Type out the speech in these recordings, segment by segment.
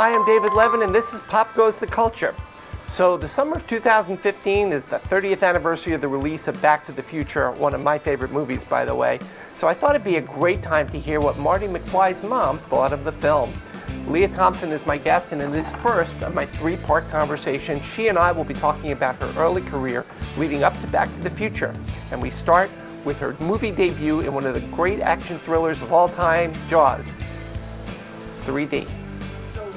Hi, I'm David Levin, and this is Pop Goes the Culture. So the summer of 2015 is the 30th anniversary of the release of Back to the Future, one of my favorite movies, by the way. So I thought it'd be a great time to hear what Marty McFly's mom thought of the film. Lea Thompson is my guest, and in this first of my three-part conversation, she and I will be talking about her early career leading up to Back to the Future. And we start with her movie debut in one of the great action thrillers of all time, Jaws, 3D.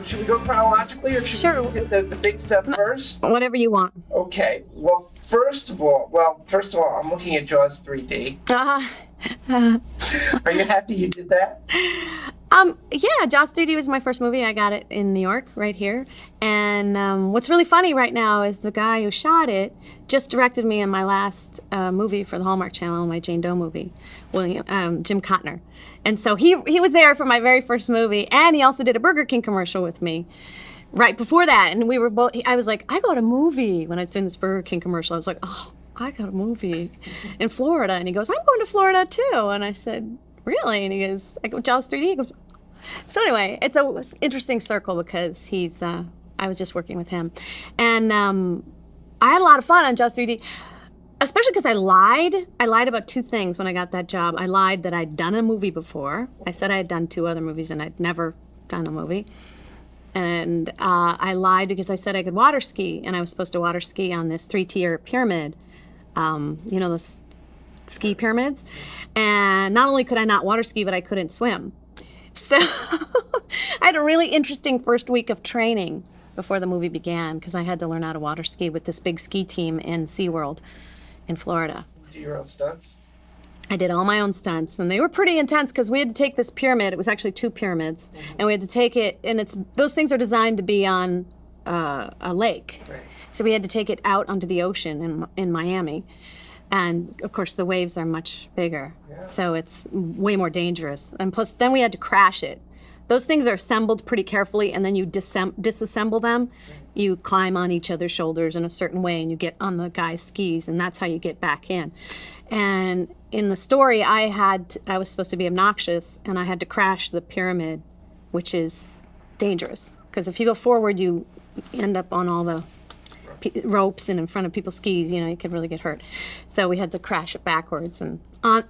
Should we go chronologically, or should we hit the big stuff first? Whatever you want. Okay. Well, first of all, I'm looking at Jaws 3D. Are you happy you did that? Yeah, Jaws 3D was my first movie. I got it in New York, right here. And what's really funny right now is the guy who shot it just directed me in my last movie for the Hallmark Channel, my Jane Doe movie, Jim Cotner. And so he was there for my very first movie, and he also did a Burger King commercial with me right before that. And we were both, I was like, I got a movie when I was doing this Burger King commercial. I was like, oh, I got a movie in Florida. And he goes, I'm going to Florida too. And I said, really? And he goes, I go, Jaws 3D? He goes, so anyway, it's an interesting circle because I was just working with him. And I had a lot of fun on Jaws 3D. Especially because I lied. I lied about two things when I got that job. I lied that I'd done a movie before. I said I had done 2 other movies and I'd never done a movie. And I lied because I said I could water ski, and I was supposed to water ski on this 3-tier pyramid. You know, those ski pyramids. And not only could I not water ski, but I couldn't swim. So I had a really interesting first week of training before the movie began because I had to learn how to water ski with this big ski team in SeaWorld in Florida. Do your own stunts? I did all my own stunts, and they were pretty intense because we had to take this pyramid. It was actually 2 pyramids, and we had to take it, and those things are designed to be on a lake. Right. So we had to take it out onto the ocean in Miami. And of course, the waves are much bigger, so it's way more dangerous. And plus, then we had to crash it. Those things are assembled pretty carefully, and then you disassemble them. You climb on each other's shoulders in a certain way, and you get on the guy's skis, and that's how you get back in. And in the story, I was supposed to be obnoxious, and I had to crash the pyramid, which is dangerous. Because if you go forward, you end up on all the ropes and in front of people's skis, you could really get hurt. So we had to crash it backwards and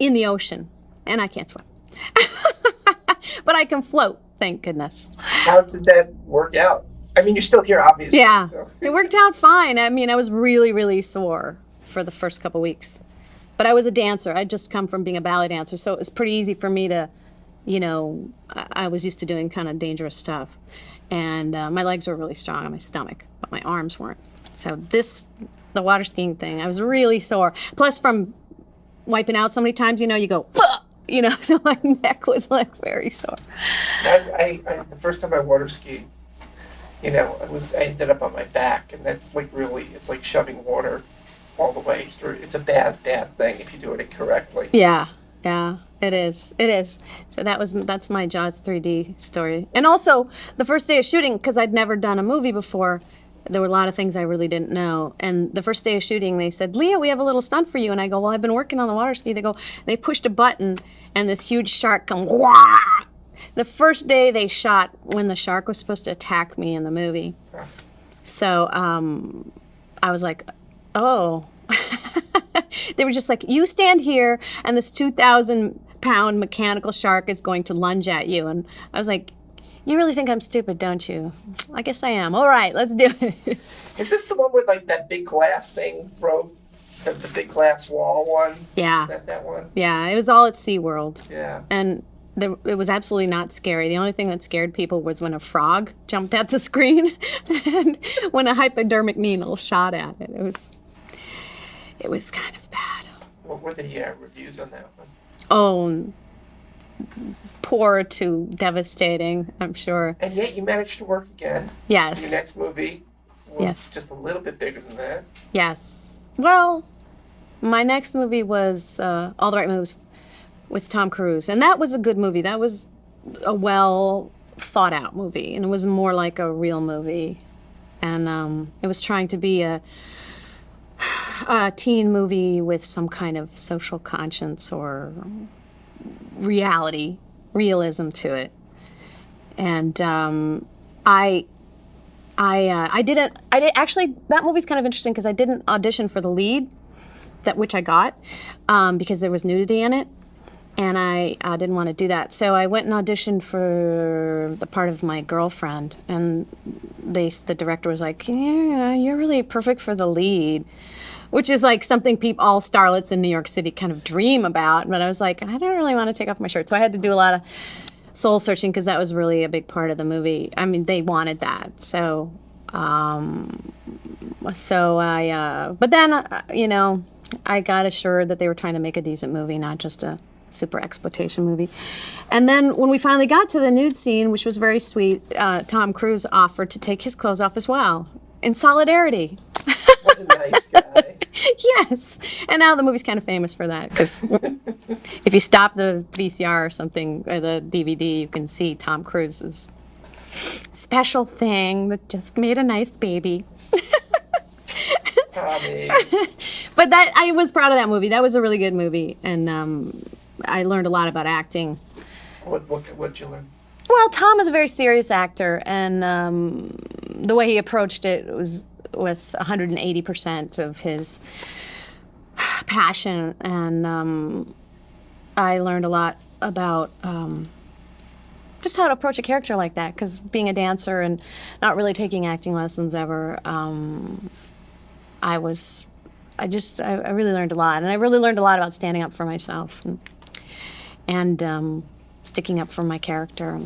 in the ocean. And I can't swim. But I can float, thank goodness. How did that work out? I mean, you're still here, obviously. Yeah, so. It worked out fine. I mean, I was really, really sore for the first couple weeks. But I was a dancer. I'd just come from being a ballet dancer, so it was pretty easy for me to, I was used to doing kind of dangerous stuff. And my legs were really strong on my stomach, but my arms weren't. So the water skiing thing, I was really sore. Plus from wiping out so many times, you go, so my neck was very sore. The first time I water skied, I ended up on my back, and that's it's like shoving water all the way through. It's a bad thing if you do it incorrectly. Yeah, it is. So that's my Jaws 3D story. And also, the first day of shooting, because I'd never done a movie before, there were a lot of things I really didn't know. And the first day of shooting, they said, Lea, we have a little stunt for you. And I go, well, I've been working on the water ski. They pushed a button, and this huge shark comes, wah! The first day they shot when the shark was supposed to attack me in the movie. So I was like, oh. They were just like, you stand here, and this 2,000-pound mechanical shark is going to lunge at you. And I was like, you really think I'm stupid, don't you? I guess I am. All right, let's do it. Is this the one with that big glass thing broke? The big glass wall one? Yeah. Is that one? Yeah, it was all at SeaWorld. Yeah. And it was absolutely not scary. The only thing that scared people was when a frog jumped at the screen and when a hypodermic needle shot at it. It was kind of bad. What were the reviews on that one? Oh, poor to devastating, I'm sure. And yet you managed to work again. Yes. Your next movie was just a little bit bigger than that. Yes. Well, my next movie was All the Right Moves with Tom Cruise. And that was a good movie. That was a well thought out movie. And it was more like a real movie. And it was trying to be a teen movie with some kind of social conscience or realism to it. And I didn't. Actually, that movie's kind of interesting because I didn't audition for the lead, which I got, because there was nudity in it, and I didn't want to do that. So I went and auditioned for the part of my girlfriend, and the director was like, "Yeah, you're really perfect for the lead," which is like something all starlets in New York City kind of dream about. But I was like, I don't really want to take off my shirt, so I had to do a lot of soul searching because that was really a big part of the movie. I mean, they wanted that, so I. But then, I got assured that they were trying to make a decent movie, not just a super exploitation movie. And then when we finally got to the nude scene, which was very sweet, Tom Cruise offered to take his clothes off as well, in solidarity. What a nice guy. Yes. And now the movie's kind of famous for that, because if you stop the VCR or something, or the DVD, you can see Tom Cruise's special thing that just made a nice baby. Tommy. But I was proud of that movie. That was a really good movie, and I learned a lot about acting. What'd you learn? Well, Tom is a very serious actor, and the way he approached it was with 180% of his passion, and I learned a lot about just how to approach a character like that, because being a dancer and not really taking acting lessons ever, I really learned a lot, and I really learned a lot about standing up for myself and sticking up for my character.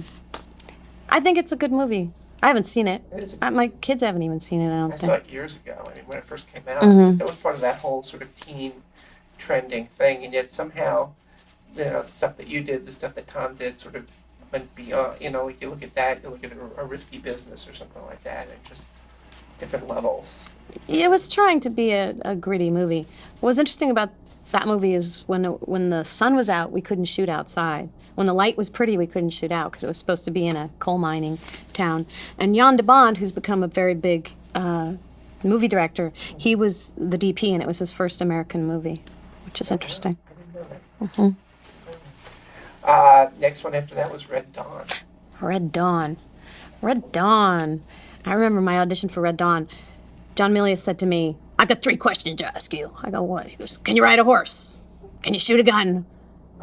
I think it's a good movie. I haven't seen it. My kids haven't even seen it, I don't I think. saw it years ago. I mean, when it first came out, that was part of that whole sort of teen trending thing, and yet somehow, the stuff that you did, the stuff that Tom did, sort of went beyond. Like you look at that, you look at a risky business or something like that, and just different levels. It was trying to be a gritty movie. What was interesting about that movie is when the sun was out, we couldn't shoot outside. When the light was pretty, we couldn't shoot out because it was supposed to be in a coal mining town. And Jan de Bond, who's become a very big movie director, he was the DP, and it was his first American movie, which is interesting. I didn't know that. Next one after that was Red Dawn. Red Dawn. Red Dawn. I remember my audition for Red Dawn. John Milius said to me, "I got 3 questions to ask you." I go, "What?" He goes, "Can you ride a horse? Can you shoot a gun?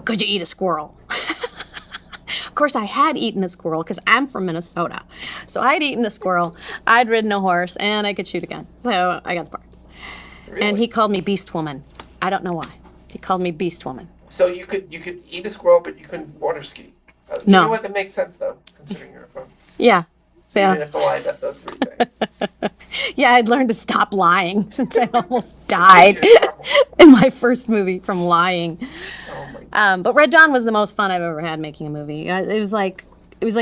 Could you eat a squirrel?" Of course, I had eaten a squirrel because I'm from Minnesota. So I'd eaten a squirrel, I'd ridden a horse, and I could shoot a gun. So I got the part. Really? And he called me Beast Woman. I don't know why. He called me Beast Woman. So you could eat a squirrel, but you couldn't water ski. No. You know what? That makes sense, though, considering you're from. Yeah. So you Yeah. didn't have to lie about those 3 things. Yeah, I'd learned to stop lying since I almost died Oh in my first movie from lying. my God. But Red Dawn was the most fun I've ever had making a movie. It was like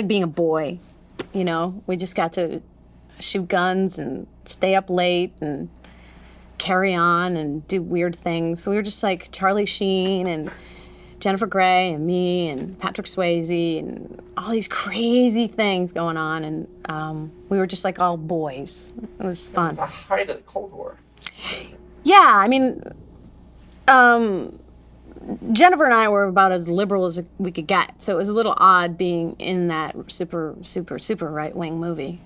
being a boy, We just got to shoot guns and stay up late and carry on and do weird things. So we were just like Charlie Sheen and Jennifer Grey and me and Patrick Swayze and all these crazy things going on, and we were just like all boys. It was fun. The height of the Cold War. Yeah, I mean, Jennifer and I were about as liberal as we could get, so it was a little odd being in that super, super, super right-wing movie.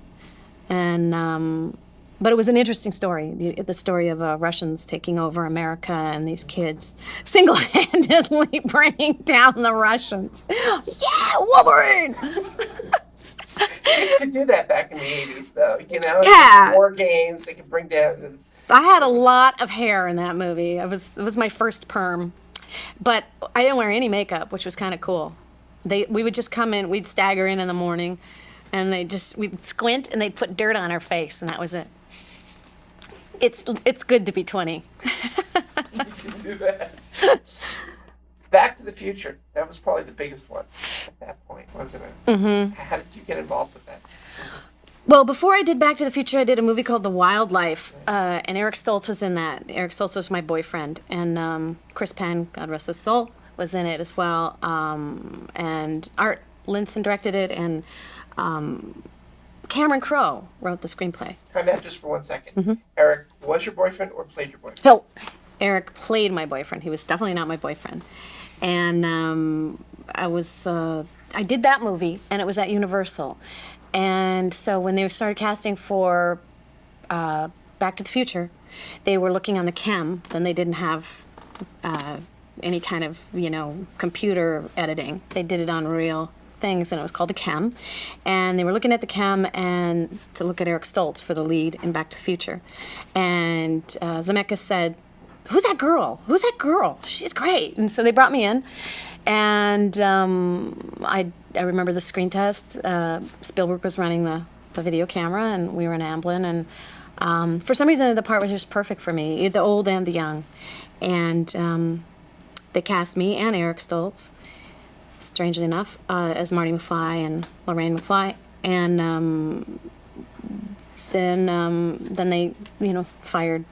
And but it was an interesting story, the story of Russians taking over America and these kids single-handedly bringing down the Russians. Yeah, Wolverine! Kids could do that back in the 80s, though. Yeah. War games, they could bring down. I had a lot of hair in that movie. It was my first perm. But I didn't wear any makeup, which was kind of cool. We would just come in, we'd stagger in the morning, and we'd squint, and they'd put dirt on our face, and that was it. It's good to be 20. You can do that. Back to the Future. That was probably the biggest one at that point, wasn't it? Mm-hmm. How did you get involved with that? Well, before I did Back to the Future, I did a movie called The Wildlife, and Eric Stoltz was in that. Eric Stoltz was my boyfriend, and Chris Penn, God rest his soul, was in it as well. And Art Linson directed it, and Cameron Crowe wrote the screenplay. Time out just for 1 second. Mm-hmm. Eric was your boyfriend or played your boyfriend? No, Eric played my boyfriend. He was definitely not my boyfriend. And I did that movie, and it was at Universal. And so when they started casting for Back to the Future, they were looking on the chem. Then they didn't have any kind of, computer editing. They did it on real things, and it was called a chem. And they were looking at the chem and to look at Eric Stoltz for the lead in Back to the Future. And Zemeckis said, "Who's that girl? Who's that girl? She's great." And so they brought me in, and I remember the screen test. Spielberg was running the video camera, and we were in Amblin, and for some reason the part was just perfect for me, the old and the young. And they cast me and Eric Stoltz, strangely enough, as Marty McFly and Lorraine McFly. And then they, fired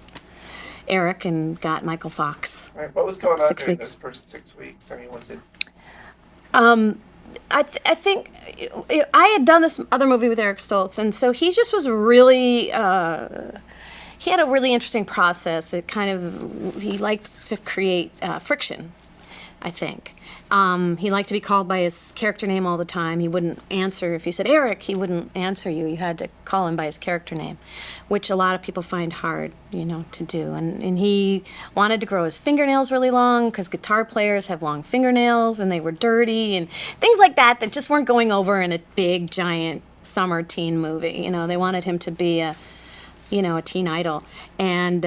Eric and got Michael Fox. Right. What was going on 6 during weeks. those first 6 weeks? I mean, was it? I think I had done this other movie with Eric Stoltz, and so he just was really. He had a really interesting process. He liked to create friction, I think. He liked to be called by his character name all the time. He wouldn't answer. If you said Eric, he wouldn't answer you. You had to call him by his character name, which a lot of people find hard, to do. And he wanted to grow his fingernails really long because guitar players have long fingernails and they were dirty and things like that just weren't going over in a big, giant summer teen movie. They wanted him to be a teen idol. And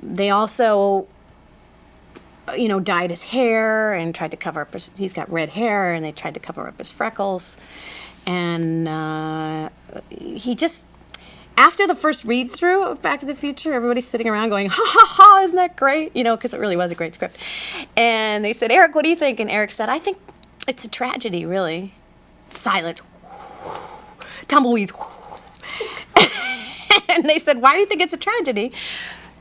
they also dyed his hair and tried to cover up he's got red hair, and they tried to cover up his freckles. And he just, after the first read-through of Back to the Future, everybody's sitting around going, ha ha ha, isn't that great? Because it really was a great script. And they said, "Eric, what do you think?" And Eric said, "I think it's a tragedy, really." Silence. Tumbleweeds. And they said, "Why do you think it's a tragedy?"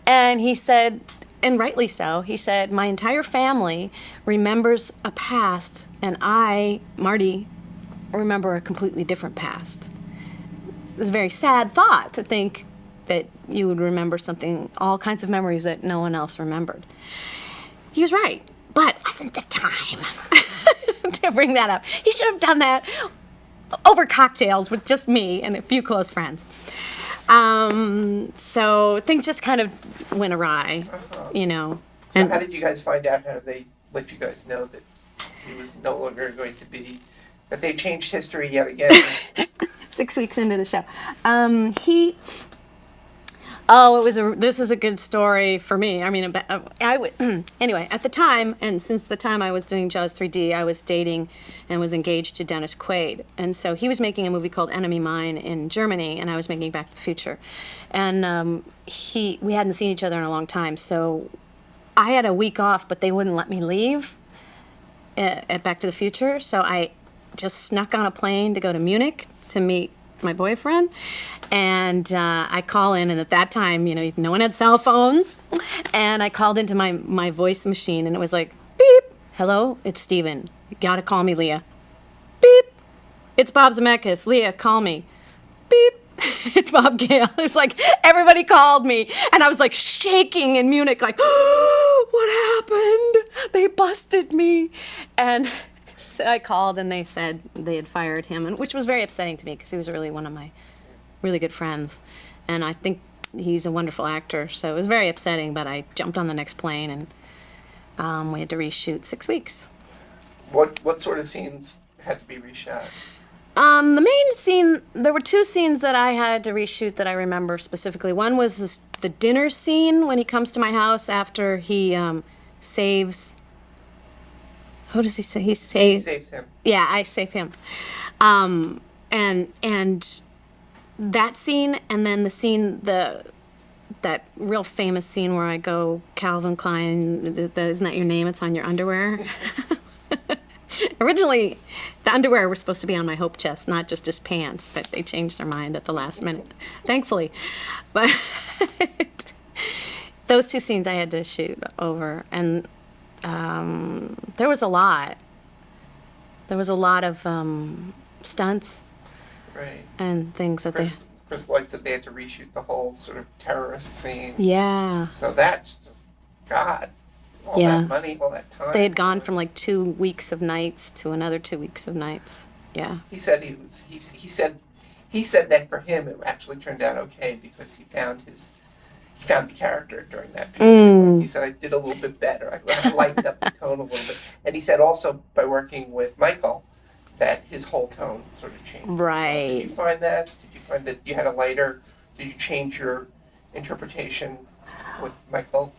And he said, and rightly so, he said, "My entire family remembers a past, and I, Marty, remember a completely different past." It was a very sad thought to think that you would remember something, all kinds of memories that no one else remembered. He was right, but wasn't the time to bring that up. He should have done that over cocktails with just me and a few close friends. So things just kind of went awry, So how did you guys find out? How did they let you guys know that he was no longer going to be, that they changed history yet again? 6 weeks into the show. This is a good story for me. I mean, anyway, at the time, and since the time I was doing Jaws 3D, I was dating and was engaged to Dennis Quaid. And so he was making a movie called Enemy Mine in Germany, and I was making Back to the Future. And we hadn't seen each other in a long time, so I had a week off, but they wouldn't let me leave at Back to the Future. So I just snuck on a plane to go to Munich to meet my boyfriend. And I call in, and at that time, no one had cell phones. And I called into my voice machine, and it was like, beep, hello, it's Steven. You gotta call me, Lea. Beep, it's Bob Zemeckis. Lea, call me. Beep, it's Bob Gail. It's like everybody called me, and I was like shaking in Munich, like, oh, what happened? They busted me. And so I called, and they said they had fired him, and which was very upsetting to me because he was really one of my really good friends, and I think he's a wonderful actor, so it was very upsetting, but I jumped on the next plane, and we had to reshoot 6 weeks. What sort of scenes had to be reshot? The main scene, there were two scenes that I had to reshoot that I remember specifically. One was the dinner scene when he comes to my house after he saves, who does he say? He saves him. Yeah, I save him. And that scene, and then the scene, that real famous scene where I go, Calvin Klein, isn't that your name? It's on your underwear. Originally, the underwear were supposed to be on my hope chest, not just his pants, but they changed their mind at the last minute, thankfully. But those two scenes I had to shoot over, and there was a lot. There was a lot of stunts. Right. And things that Chris Lloyd said they had to reshoot the whole sort of terrorist scene. Yeah. So that's just, God, all that money, all that time. They had gone from like 2 weeks of nights to another 2 weeks of nights. Yeah. He said he said he said that for him it actually turned out okay because he found the character during that period. He said, I did a little bit better. I lightened up the tone a little bit. And he said also by working with Michael that his whole tone sort of changed. Right. Did you find that? Did you find that you had a lighter, did you change your interpretation with Michael?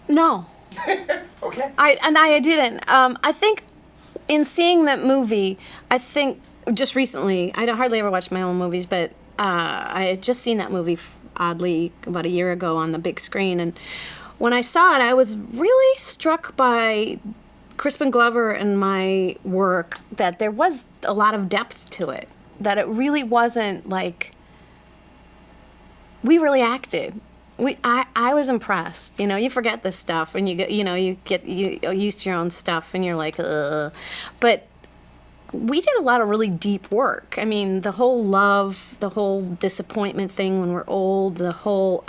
No. Okay. I didn't. I think in seeing that movie, I think just recently, I don't hardly ever watch my own movies, but I had just seen that movie oddly about a year ago on the big screen, and when I saw it, I was really struck by Crispin Glover and my work, that there was a lot of depth to it, that it really wasn't like, we really acted. I was impressed. You know, you forget this stuff and you get used to your own stuff and you're like, ugh. But we did a lot of really deep work. I mean, the whole love, the whole disappointment thing when we're old, the whole,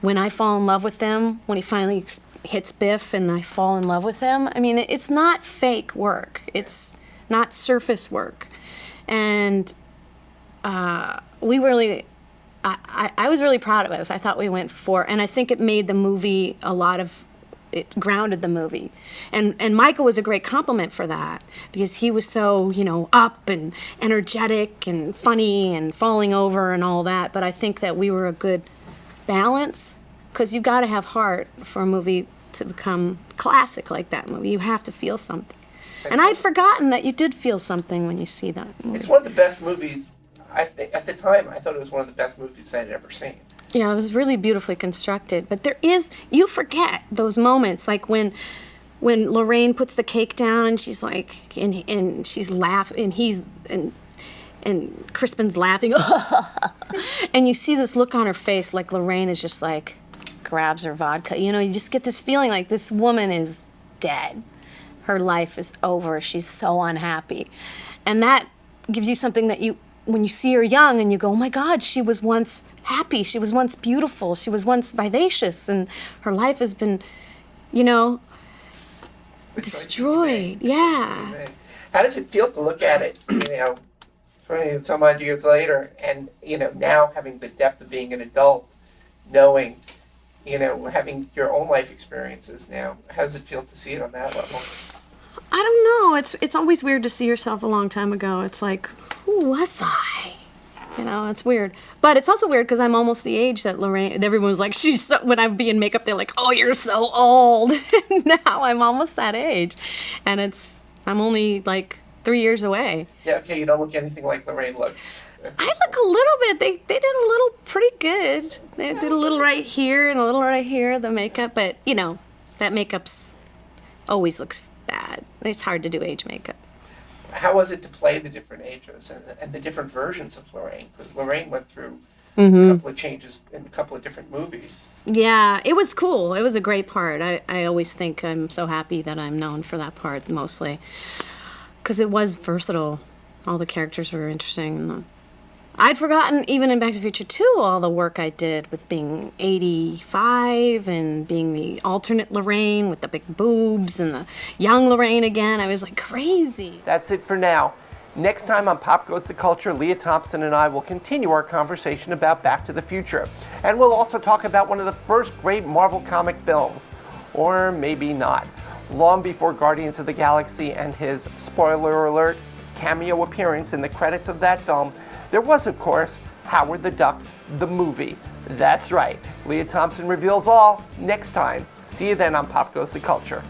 when I fall in love with him, when he finally hits Biff and I fall in love with him. I mean, it's not fake work. It's not surface work. And we really, I was really proud of us. I thought we went for, and I think it made the movie it grounded the movie. And Michael was a great compliment for that because he was so, up and energetic and funny and falling over and all that. But I think that we were a good balance because you got to have heart for a movie to become classic like that movie. You have to feel something. And I'd forgotten that you did feel something when you see that movie. It's one of the best movies, I think. At the time, I thought it was one of the best movies I'd ever seen. Yeah, it was really beautifully constructed. But you forget those moments, like when Lorraine puts the cake down and she's like, and she's laughing, and Crispin's laughing, and you see this look on her face, like Lorraine is just like, grabs her vodka. You just get this feeling like this woman is dead. Her life is over. She's so unhappy. And that gives you something that when you see her young and you go, oh my God, she was once happy, she was once beautiful, she was once vivacious, and her life has been, destroyed. Yeah. How does it feel to look at it, 20 and some odd years later, and, now having the depth of being an adult, knowing, having your own life experiences now, how does it feel to see it on that level? I don't know. It's always weird to see yourself a long time ago. It's like, who was I? It's weird. But it's also weird because I'm almost the age that Lorraine, everyone was like, when I'd be in makeup, they're like, oh, you're so old. Now I'm almost that age. And I'm only like 3 years away. Yeah, okay, you don't look anything like Lorraine looked. I look a little bit. They did a little pretty good. They did a little right here and a little right here, the makeup. But, that makeup's always looks bad. It's hard to do age makeup. How was it to play the different ages and the different versions of Lorraine? Because Lorraine went through a couple of changes in a couple of different movies. Yeah, it was cool. It was a great part. I always think I'm so happy that I'm known for that part mostly. Because it was versatile. All the characters were interesting. I'd forgotten, even in Back to the Future 2, all the work I did with being 85 and being the alternate Lorraine with the big boobs and the young Lorraine again. I was like crazy. That's it for now. Next time on Pop Goes the Culture, Lea Thompson and I will continue our conversation about Back to the Future. And we'll also talk about one of the first great Marvel comic films. Or maybe not. Long before Guardians of the Galaxy and his, spoiler alert, cameo appearance in the credits of that film, there was, of course, Howard the Duck, the movie. That's right. Lea Thompson reveals all next time. See you then on Pop Goes the Culture.